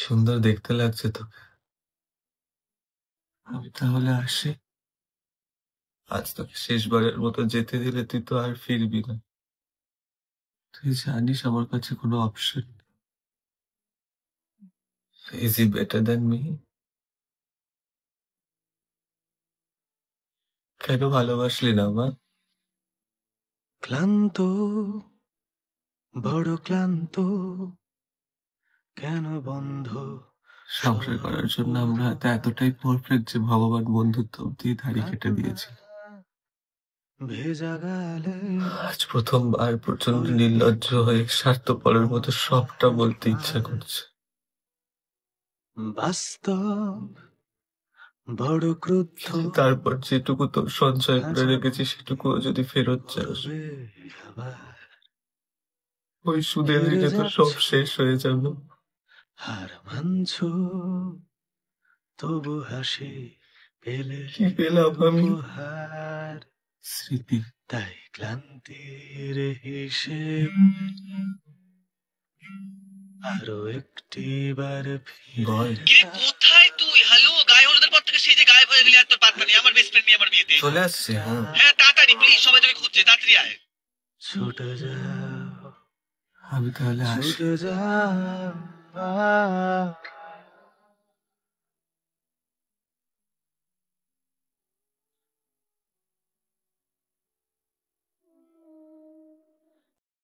সুন্দর দেখতে লাগছে তোকে। আমি তাহলে আসি। আজ তোকে শেষবারের মতো যেতে দিলে তুই তো আর ফিরবি না। তুই জানিস আমার কাছে কোনো অপশন নেই। Is he better than me? কেন ভালোবাসলি না আমার? ক্লান্ত, বড় ক্লান্ত, কেন বন্ধ সংসার করার জন্য আমরা হয়তো এতটাই পারফেক্ট যে ভগবান বন্ধুত্ব অব্দি ধাড়ি কেটে দিয়েছে। ভেজা গালে আজ প্রথমবার প্রচন্ড নির্লজ্জ হয়ে স্বার্থপরের মতো সবটা বলতে ইচ্ছা করছে। বাস্তব, বড় ক্রুদ্ধ, তারপর যেটুকু তোর সঞ্চয় করে রেখেছি সেটুকুও যদি ফেরত চাস, আবার ওই সুদের হেরে ঋণে তো সব যাচ্ছ, শেষ হয়ে যাবে। হার মানছ, তবু হাসি পেলে কি পেলাম আমি? উপহার, স্মৃতি। তাই ক্লান্তির হিসেব আরো একটি বার বল। কিরে কোথায় তুই? হ্যালো, গায়ে হলুদের পর থেকে সেই যে গায়েব হয়ে গেলি আর তোর পাত্তা নেই। আমার বেস্ট ফ্রেন্ড নিয়ে আমার বিয়েতে। চলে আসছে, হ্যাঁ। হ্যাঁ তাড়াতাড়ি প্লিজ, সবাই তোকে খুঁজছে, তাড়াতাড়ি আয়। ছুটে যাও, আমি তাহলে আসি। ছুটে যাও।